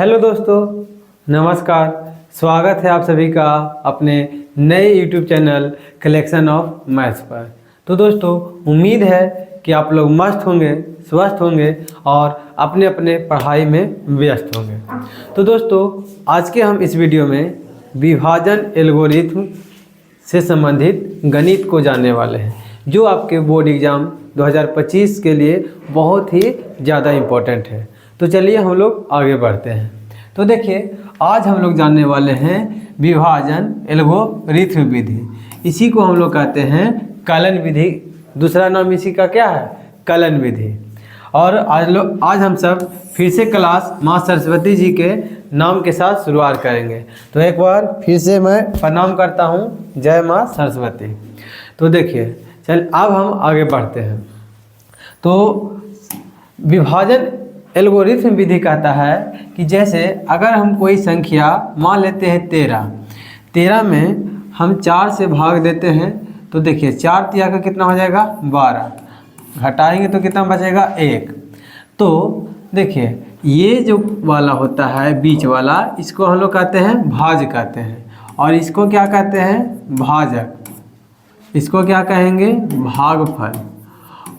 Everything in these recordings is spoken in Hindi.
हेलो दोस्तों, नमस्कार। स्वागत है आप सभी का अपने नए YouTube channel collection of maths पर। तो दोस्तों, उम्मीद है कि आप लोग मस्त होंगे, स्वस्थ होंगे और अपने अपने पढ़ाई में व्यस्त होंगे। तो दोस्तों, आज के हम इस वीडियो में विभाजन एल्गोरिथम से संबंधित गणित को जानने वाले हैं, जो आपके बोर्ड एग्ज़ाम 2025 के लिए बहुत ही ज़्यादा इम्पोर्टेंट है। तो चलिए हम लोग आगे बढ़ते हैं। तो देखिए, आज हम लोग जानने वाले हैं विभाजन एल्गोरिथम विधि। इसी को हम लोग कहते हैं कलन विधि। दूसरा नाम इसी का क्या है? कलन विधि। और आज हम सब फिर से क्लास माँ सरस्वती जी के नाम के साथ शुरुआत करेंगे। तो एक बार फिर से मैं प्रणाम करता हूँ, जय माँ सरस्वती। तो देखिए, चल अब हम आगे बढ़ते हैं। तो विभाजन एल्गोरिथम विधि कहता है कि जैसे अगर हम कोई संख्या मान लेते हैं 13 में हम 4 से भाग देते हैं, तो देखिए 4 तिया का कितना हो जाएगा? 12। घटाएंगे तो कितना बचेगा? 1। तो देखिए, ये जो वाला होता है बीच वाला, इसको हम लोग कहते हैं भाज्य कहते हैं, और इसको क्या कहते हैं? भाजक। इसको क्या कहेंगे? भागफल।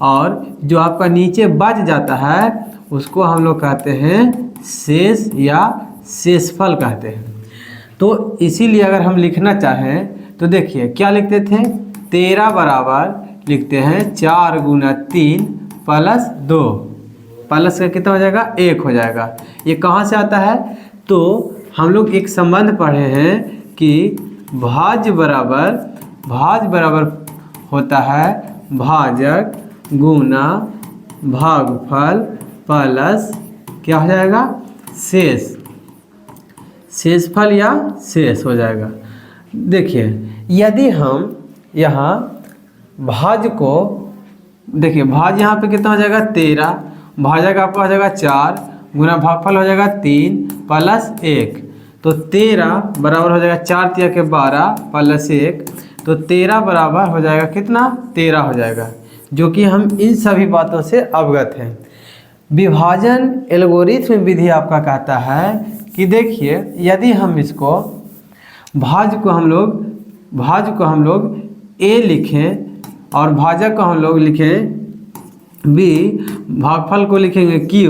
और जो आपका नीचे बच जाता है उसको हम लोग कहते हैं शेष या शेषफल कहते हैं। तो इसीलिए अगर हम लिखना चाहें तो देखिए क्या लिखते थे? 13 बराबर लिखते हैं 4 गुना 3 प्लस 2। प्लस का कितना हो जाएगा? 1 हो जाएगा। ये कहाँ से आता है? तो हम लोग एक संबंध पढ़े हैं कि भाज्य बराबर होता है भाजक गुना भागफल प्लस क्या हो जाएगा? शेष। शेषफल या शेष हो जाएगा। देखिए, यदि हम यहाँ भाज्य को देखिए, भाज्य यहाँ पे कितना हो जाएगा? 13। भाजक आपका हो जाएगा 4 गुना भागफल हो जाएगा 3 प्लस 1। तो 13 बराबर हो जाएगा 4 तिया के 12 प्लस 1। तो 13 बराबर हो जाएगा कितना? 13 हो जाएगा, जो कि हम इन सभी बातों से अवगत हैं। विभाजन एल्गोरिथम विधि आपका कहता है कि देखिए, यदि हम इसको भाज्य को हम लोग a लिखें और भाजक को हम लोग लिखें b, भागफल को लिखेंगे q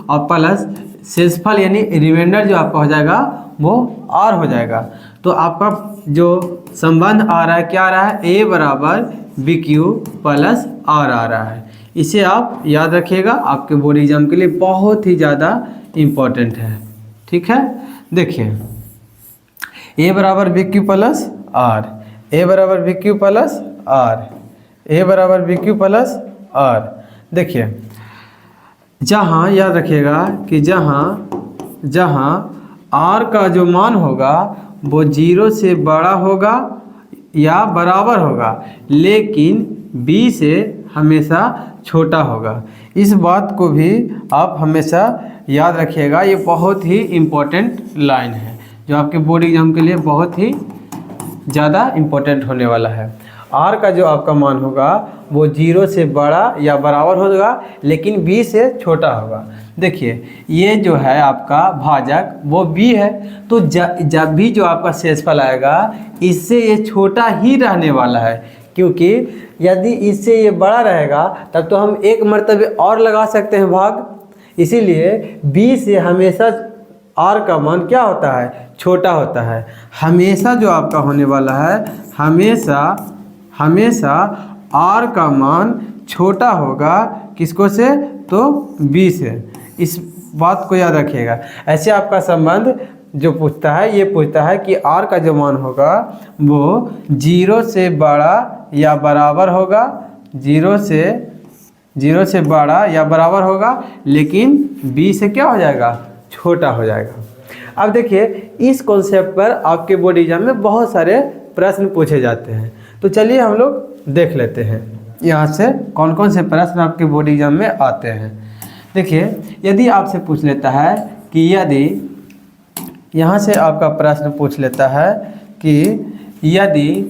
और प्लस शेषफल यानी रिमाइंडर जो आपका हो जाएगा वो r हो जाएगा। तो आपका जो संबंध आ रहा है क्या आ रहा है? a बराबर bq प्लस r आ रहा है। इसे आप याद रखिएगा, आपके बोर्ड एग्जाम के लिए बहुत ही ज़्यादा इम्पोर्टेंट है। ठीक है, देखिए a बराबर bq प्लस r, a बराबर bq प्लस r, a बराबर bq प्लस r। देखिए, जहाँ याद रखिएगा कि जहाँ r का जो मान होगा वो 0 से बड़ा होगा या बराबर होगा, लेकिन b से हमेशा छोटा होगा। इस बात को भी आप हमेशा याद रखिएगा। ये बहुत ही इम्पोर्टेंट लाइन है जो आपके बोर्ड एग्जाम के लिए बहुत ही ज़्यादा इम्पोर्टेंट होने वाला है। r का जो आपका मान होगा वो 0 से बड़ा या बराबर होगा, लेकिन b से छोटा होगा। देखिए, ये जो है आपका भाजक वो b है, तो जब भी जो आपका शेषफल आएगा इससे ये छोटा ही रहने वाला है, क्योंकि यदि इससे ये बड़ा रहेगा तब तो हम एक मर्तबे और लगा सकते हैं भाग। इसीलिए b से हमेशा r का मान क्या होता है? छोटा होता है। हमेशा जो आपका होने वाला है, हमेशा r का मान छोटा होगा किसको से? तो b से। इस बात को याद रखिएगा। ऐसे आपका संबंध जो पूछता है, ये पूछता है कि r का जो मान होगा वो 0 से बड़ा या बराबर होगा, 0 से बड़ा या बराबर होगा, लेकिन b से क्या हो जाएगा? छोटा हो जाएगा। अब देखिए, इस कॉन्सेप्ट पर आपके बोर्ड एग्जाम में बहुत सारे प्रश्न पूछे जाते हैं। तो चलिए हम लोग देख लेते हैं यहाँ से कौन कौन से प्रश्न आपके बोर्ड एग्जाम में आते हैं। देखिए, यदि आपसे पूछ लेता है कि यदि यहाँ से आपका प्रश्न पूछ लेता है कि यदि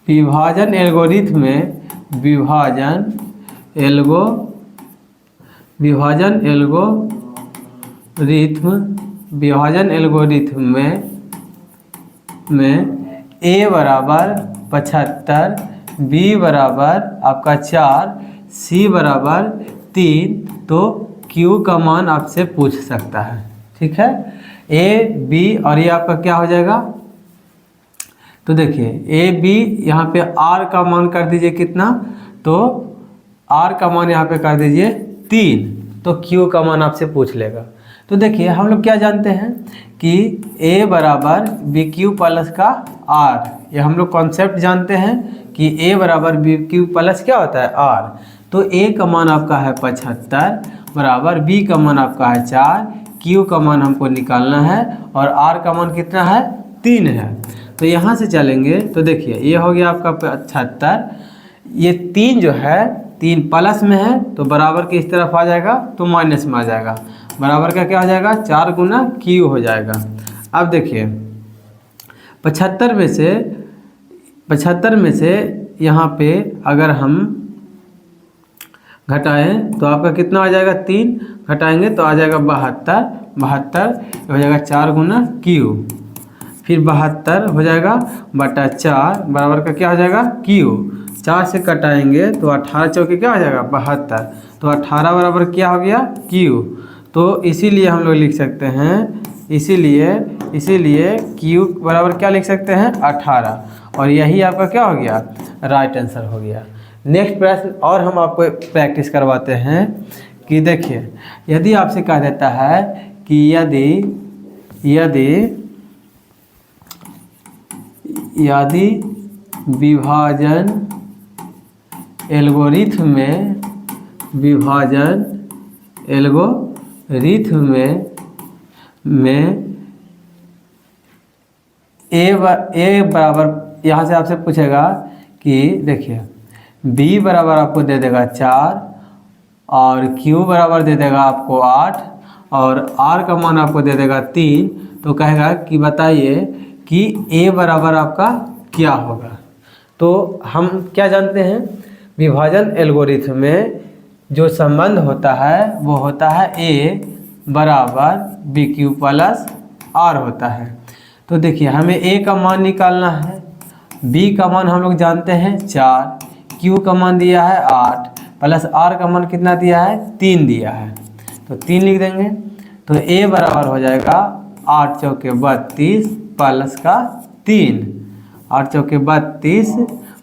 विभाजन विभाजन एल्गोरिथम में a बराबर 75, b बराबर आपका 4, c बराबर 3, तो q का मान आपसे पूछ सकता है। ठीक है, a b और ये आपका क्या हो जाएगा, तो देखिए a b यहाँ पे r का मान कर दीजिए कितना, तो r का मान यहाँ पे कर दीजिए 3, तो q का मान आपसे पूछ लेगा। तो देखिए हम लोग क्या जानते हैं कि a बराबर बी क्यू प्लस का r, ये हम लोग कॉन्सेप्ट जानते हैं कि a बराबर बी क्यू प्लस क्या होता है r। तो a का मान आपका है 75 बराबर b का मान आपका है 4, q का मान हमको निकालना है और r का मान कितना है 3 है। तो यहाँ से चलेंगे तो देखिए ये हो गया आपका 75, ये 3 जो है 3 प्लस में है तो बराबर के इस तरफ आ जाएगा तो माइनस में आ जाएगा, बराबर का क्या हो जाएगा 4 गुना q हो जाएगा। अब देखिए 75 में से यहाँ पे अगर हम घटाएं तो आपका कितना आ जाएगा, 3 घटाएंगे तो आ जाएगा 72 हो जाएगा 4 गुना q, फिर 72 हो जाएगा बटा 4 बराबर का क्या हो जाएगा q, 4 से कटाएंगे तो 18 चौके क्या हो जाएगा 72, तो 18 बराबर क्या हो गया q। तो इसीलिए हम लोग लिख सकते हैं, इसीलिए q बराबर क्या लिख सकते हैं 18, और यही आपका क्या हो गया राइट आंसर हो गया। नेक्स्ट प्रश्न और हम आपको प्रैक्टिस करवाते हैं कि देखिए यदि आपसे कह देता है कि यदि विभाजन एल्गोरिथम में ए बराबर, यहाँ से आपसे पूछेगा कि देखिए b बराबर आपको दे देगा 4 और q बराबर दे देगा आपको 8 और r का मान आपको दे देगा 3, तो कहेगा कि बताइए कि a बराबर आपका क्या होगा। तो हम क्या जानते हैं, विभाजन एल्गोरिथम में जो संबंध होता है वो होता है a बराबर बी क्यू प्लस r होता है। तो देखिए हमें a का मान निकालना है, b का मान हम लोग जानते हैं 4, q का मान दिया है 8 प्लस r का मान कितना दिया है 3 दिया है, तो 3 लिख देंगे। तो a बराबर हो जाएगा 8 चौके 32 प्लस का 3, 8 चौके 32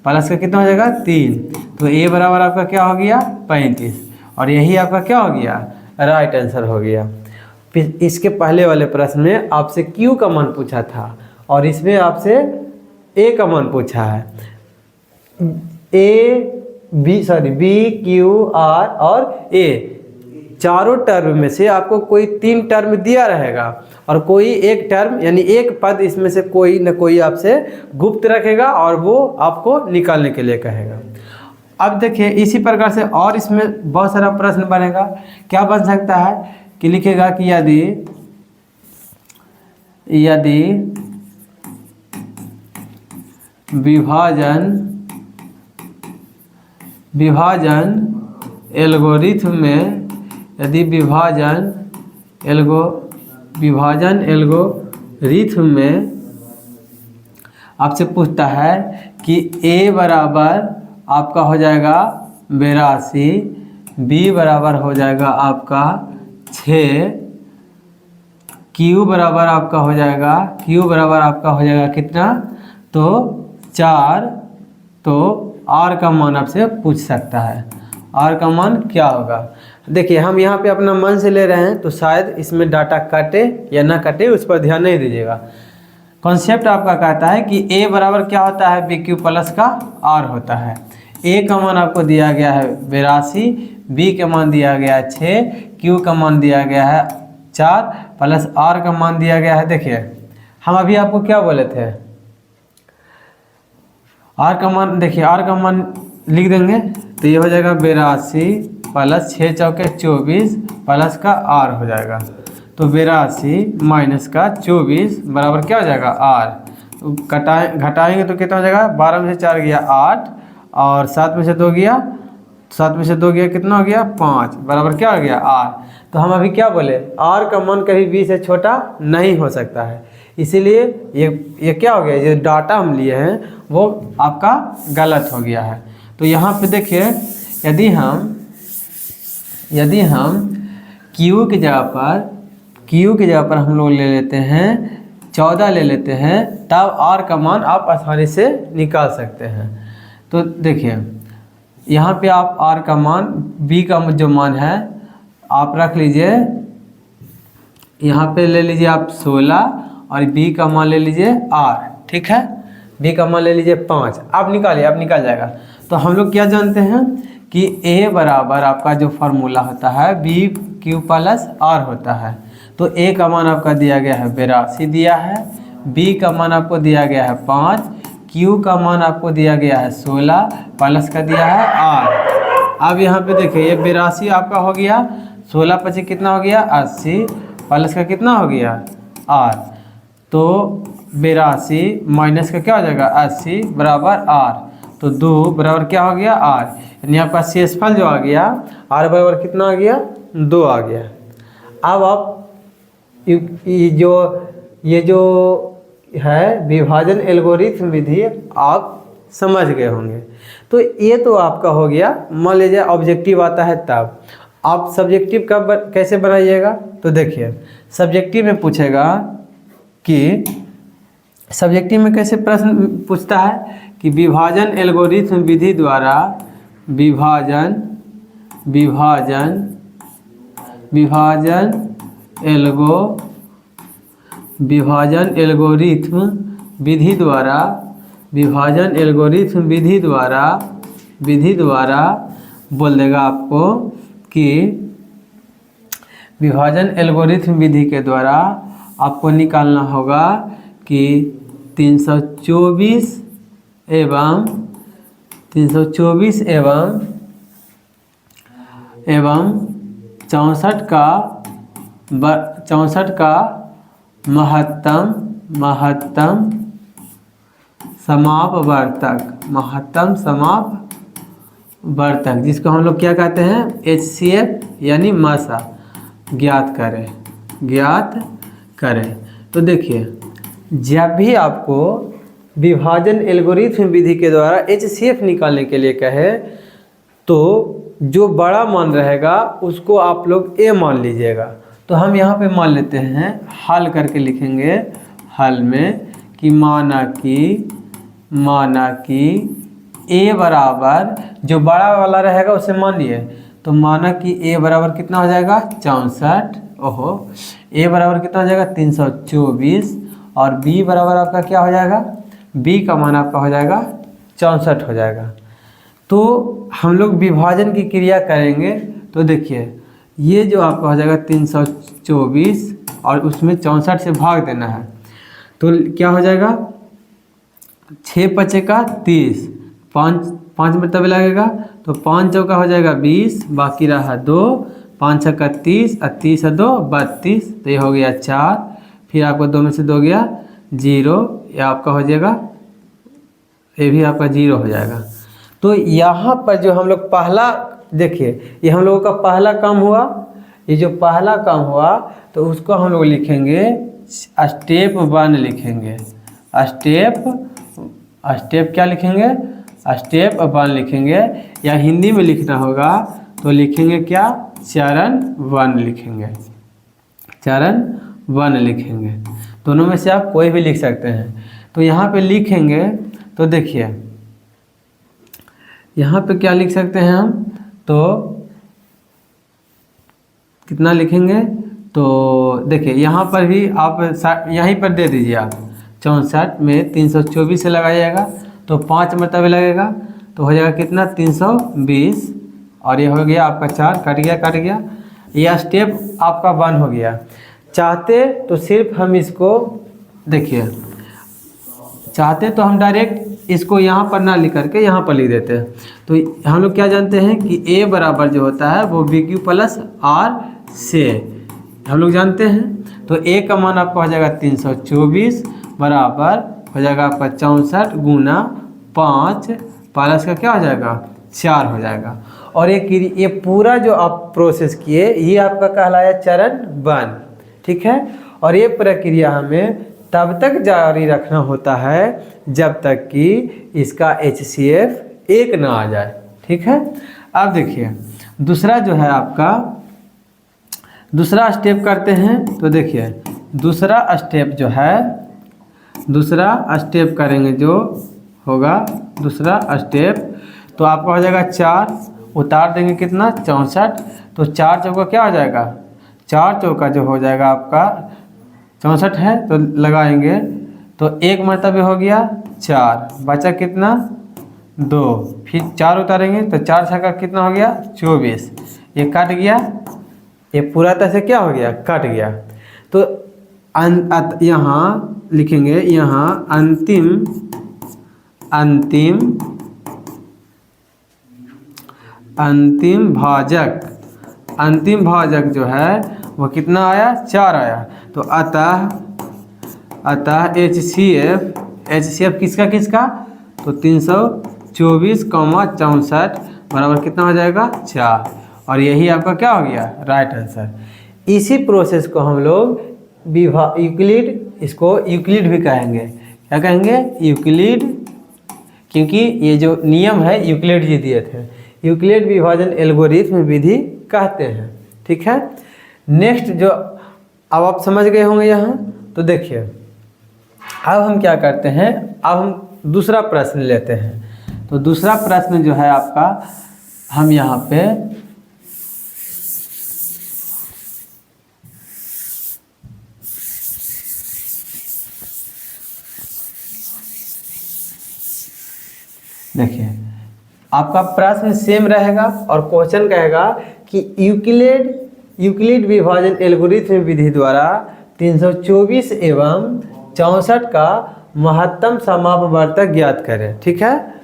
प्लस का कितना हो जाएगा 3, तो a बराबर आपका क्या हो गया 35, और यही आपका क्या हो गया राइट आंसर हो गया। इसके पहले वाले प्रश्न में आपसे q का मान पूछा था और इसमें आपसे a का मान पूछा है। बी क्यू आर और a चारों टर्म में से आपको कोई 3 टर्म दिया रहेगा और कोई एक टर्म यानी एक पद इसमें से कोई न कोई आपसे गुप्त रखेगा और वो आपको निकालने के लिए कहेगा। अब देखिए इसी प्रकार से और इसमें बहुत सारा प्रश्न बनेगा। क्या बन सकता है कि लिखेगा कि यदि विभाजन एल्गोरिथम में आपसे पूछता है कि a बराबर आपका हो जाएगा 82, b बराबर हो जाएगा आपका 6, q बराबर आपका हो जाएगा कितना, तो 4, तो r का मान आपसे पूछ सकता है, r का मान क्या होगा। देखिए हम यहाँ पे अपना मन से ले रहे हैं तो शायद इसमें डाटा कटे या ना कटे उस पर ध्यान नहीं दीजिएगा। कॉन्सेप्ट आपका कहता है कि a बराबर क्या होता है बी क्यू प्लस का r होता है। a का मान आपको दिया गया है 82, b का मान दिया गया है 6, q का मान दिया गया है 4 प्लस r का मान दिया गया है। देखिए हम अभी आपको क्या बोले थे, r का मान, देखिए r का मान लिख देंगे तो ये हो जाएगा 82 प्लस 6 चौके 24 प्लस का r हो जाएगा, तो 82 माइनस का 24 बराबर क्या हो जाएगा r। तो घटाएंगे तो कितना हो जाएगा, 12 में से 4 गया 8 और 7 में से 2 गया 7 में से 2 गया, कितना हो गया 5, बराबर क्या हो गया r। तो हम अभी क्या बोले, r का मान कभी b से छोटा नहीं हो सकता है, इसीलिए ये क्या हो गया, ये डाटा हम लिए हैं वो आपका गलत हो गया है। तो यहाँ पे देखिए, यदि हम q की जगह पर हम लोग ले लेते हैं 14 ले लेते हैं, तब r का मान आप आसानी से निकाल सकते हैं। तो देखिए यहाँ पे आप r का मान, b का जो मान है आप रख लीजिए, यहाँ पे ले लीजिए आप 16 और b का मान ले लीजिए r, ठीक है। b का मान ले लीजिए 5, आप निकालिए, आप निकाल जाएगा। तो हम लोग क्या जानते हैं कि a बराबर आपका जो फार्मूला होता है BQ प्लस r होता है। तो a का मान आपका दिया गया है 82 दिया है, b का मान आपको दिया गया है 5, q का मान आपको दिया गया है 16, प्लस का दिया है r। अब यहाँ पे देखिए ये 82 आपका हो गया, 16 पचे कितना हो गया 80, प्लस का कितना हो गया r। तो 82 माइनस का क्या हो जाएगा 80 बराबर r। तो 2 बराबर क्या हो गया r, यानी आपका शेषफल जो आ गया r बराबर कितना आ गया 2 आ गया। अब आप ये जो है विभाजन एल्गोरिथम विधि आप समझ गए होंगे। तो ये तो आपका हो गया, मान लीजिए ऑब्जेक्टिव आता है तब। आप सब्जेक्टिव कब कैसे बनाइएगा, तो देखिए सब्जेक्टिव में पूछेगा कि सब्जेक्टिव में कैसे प्रश्न पूछता है कि विभाजन एल्गोरिथम विधि द्वारा विभाजन एल्गोरिथम विधि द्वारा बोल देगा आपको कि विभाजन एल्गोरिथम विधि के द्वारा आपको निकालना होगा कि 324 एवं 64 का महत्तम समापवर्तक, जिसको हम लोग क्या कहते हैं HCF यानी मासा ज्ञात करें। तो देखिए जब भी आपको विभाजन एल्गोरिथम विधि के द्वारा HCF निकालने के लिए कहे, तो जो बड़ा मान रहेगा उसको आप लोग A मान लीजिएगा। तो हम यहाँ पे मान लेते हैं, हल करके लिखेंगे हल में कि माना कि A बराबर जो बड़ा वाला रहेगा उसे मान लिए, तो माना कि A बराबर कितना हो जाएगा 64, A बराबर कितना हो जाएगा 324, और B बराबर आपका क्या हो जाएगा, B का मान आपका हो जाएगा 64 हो जाएगा। तो हम लोग विभाजन की क्रिया करेंगे, तो देखिए ये जो आपका हो जाएगा 324 और उसमें 64 से भाग देना है, तो क्या हो जाएगा 6 पचे का 30, 5 मतलब लगेगा, तो 5 चौका हो जाएगा 20, बाकी रहा 2, 5 छक्का 30 और 30 और 2 32, तो ये हो गया 4, फिर आपको 2 में से 2 गया 0, ये आपका हो जाएगा, ये भी आपका 0 हो जाएगा। तो यहाँ पर जो हम लोग पहला देखिए, ये हम लोगों का पहला काम हुआ, ये जो पहला काम हुआ तो उसको हम लोग लिखेंगे स्टेप 1 लिखेंगे, स्टेप क्या लिखेंगे, स्टेप 1 लिखेंगे, या हिंदी में लिखना होगा तो लिखेंगे क्या चरण 1 लिखेंगे, चरण 1 लिखेंगे। दोनों में से आप कोई भी लिख सकते हैं। तो यहाँ पे लिखेंगे, तो देखिए यहाँ पे क्या लिख सकते हैं हम, तो कितना लिखेंगे, तो देखिए यहाँ पर भी आप यहीं पर दे दीजिए, आप 64 में 324 से लगाइएगा तो 5 मरतबे लगेगा, तो हो जाएगा कितना 320, और ये हो गया आपका 4, कट गया। यह स्टेप आपका 1 हो गया। चाहते तो सिर्फ हम इसको देखिए, चाहते तो हम डायरेक्ट इसको यहाँ पर ना लिख करके यहाँ पर लिख देते हैं। तो हम लोग क्या जानते हैं कि A बराबर जो होता है वो BQ प्लस R से हम लोग जानते हैं। तो A का मान आपका हो जाएगा 324 बराबर हो जाएगा आपका 64 गुना 5 प्लस का क्या हो जाएगा 4 हो जाएगा। और ये पूरा जो आप प्रोसेस किए ये आपका कहलाया चरण 1, ठीक है। और ये प्रक्रिया हमें तब तक जारी रखना होता है जब तक कि इसका HCF 1 ना आ जाए, ठीक है। अब देखिए दूसरा जो है आपका दूसरा स्टेप करते हैं। तो देखिए दूसरा स्टेप जो है, दूसरा स्टेप करेंगे जो होगा दूसरा स्टेप, तो आपका हो जाएगा 4, उतार देंगे कितना 64, तो 4 चौका क्या हो जाएगा 4 चौका जो हो जाएगा आपका 64 है, तो लगाएंगे तो 1 मरतबे हो गया 4, बचा कितना 2, फिर 4 उतारेंगे तो 4 छक्का कितना हो गया 24, ये कट गया, ये पूरा तरह से क्या हो गया कट गया। तो यहाँ लिखेंगे यहाँ अंतिम अंतिम अंतिम भाजक, अंतिम भाजक जो है वो कितना आया 4 आया। तो अतः HCF किसका किसका, तो 324,64 बराबर कितना हो जाएगा 4, और यही आपका क्या हो गया राइट आंसर। इसी प्रोसेस को हम लोग यूक्लिड, इसको यूक्लिड भी कहेंगे, क्या कहेंगे यूक्लिड, क्योंकि ये जो नियम है यूक्लिड जी दिए थे, यूक्लिड विभाजन एल्गोरिथम विधि कहते हैं, ठीक है। नेक्स्ट जो अब आप समझ गए होंगे यहाँ, तो देखिए अब हम क्या करते हैं, अब हम दूसरा प्रश्न लेते हैं। तो दूसरा प्रश्न जो है आपका, हम यहाँ पे देखिए आपका प्रश्न सेम रहेगा और क्वेश्चन कहेगा कि यूक्लिड विभाजन एल्गोरिथम विधि द्वारा 324 एवं 64 का महत्तम समापवर्तक ज्ञात करें, ठीक है।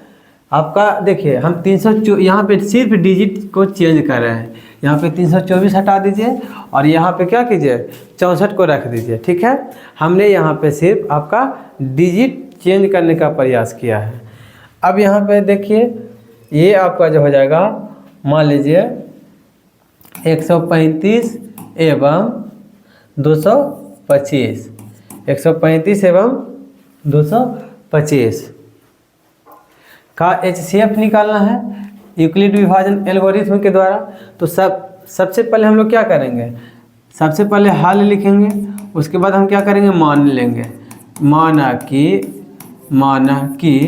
आपका देखिए हम 300 यहाँ पे सिर्फ डिजिट को चेंज कर रहे हैं, यहाँ पे 324 हटा दीजिए और यहाँ पे क्या कीजिए 64 को रख दीजिए, ठीक है। हमने यहाँ पे सिर्फ आपका डिजिट चेंज करने का प्रयास किया है। अब यहाँ पे देखिए ये आपका जो हो जाएगा, मान लीजिए 135 एवं 225, 135 एवं 225 का HCF निकालना है यूक्लिड विभाजन एल्गोरिथम के द्वारा। तो सबसे पहले हम लोग क्या करेंगे, सबसे पहले हल लिखेंगे, उसके बाद हम क्या करेंगे मान लेंगे, माना कि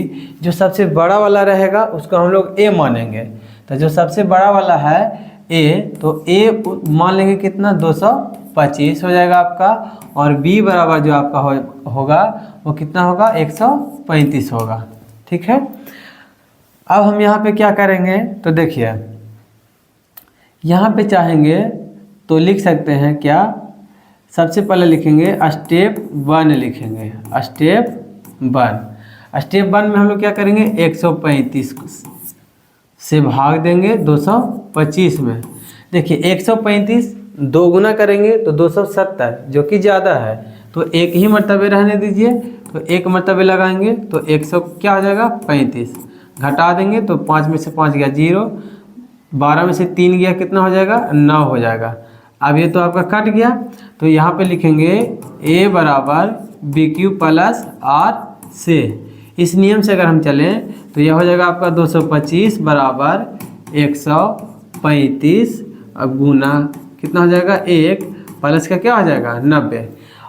जो सबसे बड़ा वाला रहेगा उसको हम लोग A मानेंगे। तो जो सबसे बड़ा वाला है A, तो A मान लेंगे कितना 225 हो जाएगा आपका, और B बराबर जो आपका होगा वो कितना होगा 135 होगा, ठीक है। अब हम यहाँ पे क्या करेंगे, तो देखिए यहाँ पे चाहेंगे तो लिख सकते हैं क्या, सबसे पहले लिखेंगे स्टेप 1 लिखेंगे, स्टेप 1 में हम लोग क्या करेंगे 135 से भाग देंगे 225 में। देखिए 135 2 गुना करेंगे तो 270 जो कि ज़्यादा है, तो एक ही मरतबे रहने दीजिए, तो एक मरतबे लगाएंगे तो 100 क्या हो जाएगा 35, घटा देंगे तो 5 में से 5 गया 0, 12 में से 3 गया कितना हो जाएगा 9 हो जाएगा। अब ये तो आपका कट गया, तो यहाँ पे लिखेंगे A बराबर BQ प्लस R से। इस नियम से अगर हम चलें तो यह हो जाएगा आपका 225 बराबर 135 गुना कितना हो जाएगा 1 प्लस का क्या हो जाएगा 90।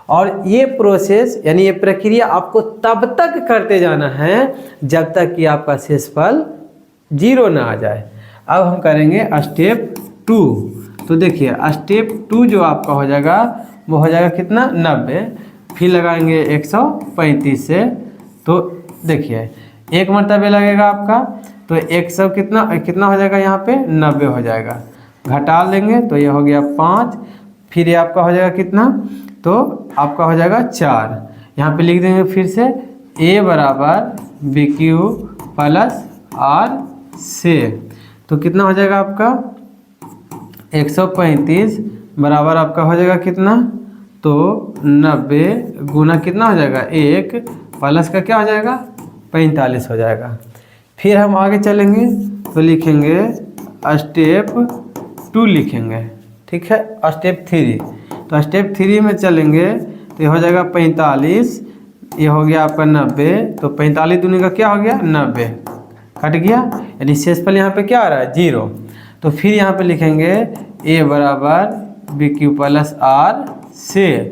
और ये प्रोसेस यानी ये प्रक्रिया आपको तब तक करते जाना है जब तक कि आपका शेषफल 0 ना आ जाए। अब हम करेंगे स्टेप 2। तो देखिए स्टेप 2 जो आपका हो जाएगा वो हो जाएगा कितना 90, फिर लगाएंगे 135 से, तो देखिए एक मरतबे लगेगा आपका, तो 100 कितना हो जाएगा यहाँ पे 90 हो जाएगा, घटा लेंगे तो ये हो गया 5, फिर ये आपका हो जाएगा कितना, तो आपका हो जाएगा 4। यहाँ पे लिख देंगे फिर से A बराबर BQ प्लस R से, तो कितना हो जाएगा आपका 135 बराबर आपका हो जाएगा कितना, तो 90 गुना कितना हो जाएगा 1 प्लस का क्या हो जाएगा 45 हो जाएगा। फिर हम आगे चलेंगे तो लिखेंगे स्टेप 2 लिखेंगे, ठीक है। स्टेप 3, तो स्टेप 3 में चलेंगे तो ये हो जाएगा 45, ये हो गया आपका 90, तो 45 दूनी का क्या हो गया 90, कट गया, यानी शेषफल यहाँ पे क्या आ रहा है 0। तो फिर यहाँ पे लिखेंगे a बराबर बी क्यू प्लस आर से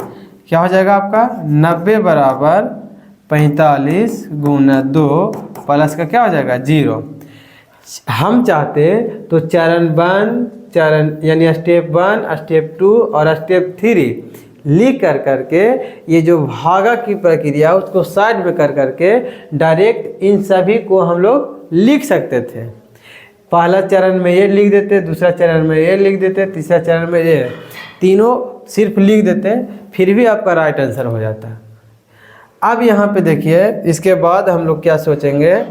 क्या हो जाएगा आपका 90 बराबर 45 गुना 2 प्लस का क्या हो जाएगा 0। हम चाहते तो चरण यानी स्टेप 1, स्टेप 2 और स्टेप 3 लिख करके ये जो भागा की प्रक्रिया उसको साइड में करके डायरेक्ट इन सभी को हम लोग लिख सकते थे। पहला चरण में ये लिख देते, दूसरा चरण में ये लिख देते, तीसरा चरण में ये, तीनों सिर्फ लिख देते, फिर भी आपका राइट आंसर हो जाता है। अब यहाँ पे देखिए इसके बाद हम लोग क्या सोचेंगे,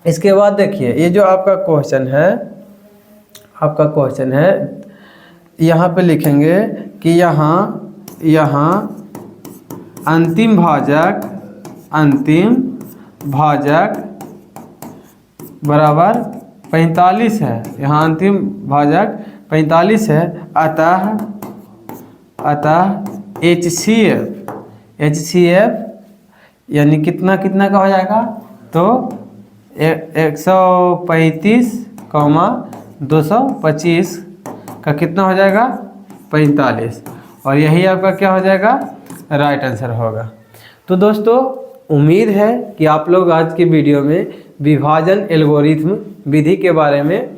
इसके बाद देखिए ये जो आपका क्वेश्चन है, यहाँ पे लिखेंगे कि यहाँ अंतिम भाजक बराबर 45 है, यहाँ अंतिम भाजक 45 है, अतः HCF यानी कितना का हो जाएगा, तो 135,225 का कितना हो जाएगा 45, और यही आपका क्या हो जाएगा राइट आंसर होगा। तो दोस्तों उम्मीद है कि आप लोग आज की वीडियो में विभाजन एल्गोरिथम विधि के बारे में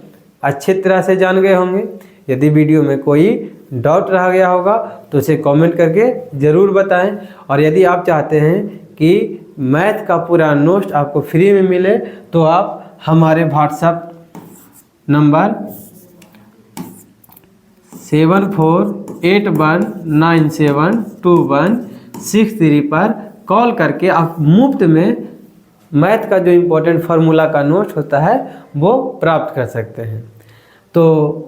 अच्छी तरह से जान गए होंगे। यदि वीडियो में कोई डाउट रह गया होगा तो उसे कमेंट करके ज़रूर बताएं, और यदि आप चाहते हैं कि मैथ का पूरा नोट्स आपको फ्री में मिले तो आप हमारे व्हाट्सएप नंबर 7481972163 पर कॉल करके आप मुफ्त में मैथ का जो इम्पोर्टेंट फार्मूला का नोट होता है वो प्राप्त कर सकते हैं। तो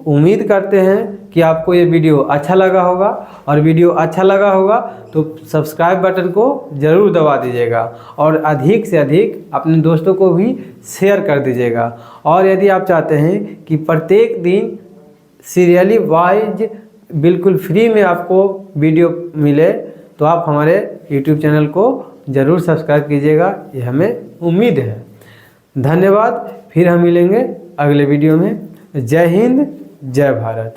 उम्मीद करते हैं कि आपको ये वीडियो अच्छा लगा होगा, और वीडियो अच्छा लगा होगा तो सब्सक्राइब बटन को ज़रूर दबा दीजिएगा, और अधिक से अधिक अपने दोस्तों को भी शेयर कर दीजिएगा। और यदि आप चाहते हैं कि प्रत्येक दिन सीरियली वाइज बिल्कुल फ्री में आपको वीडियो मिले तो आप हमारे YouTube चैनल को ज़रूर सब्सक्राइब कीजिएगा, ये हमें उम्मीद है। धन्यवाद, फिर हम मिलेंगे अगले वीडियो में। जय हिंद, जय भारत।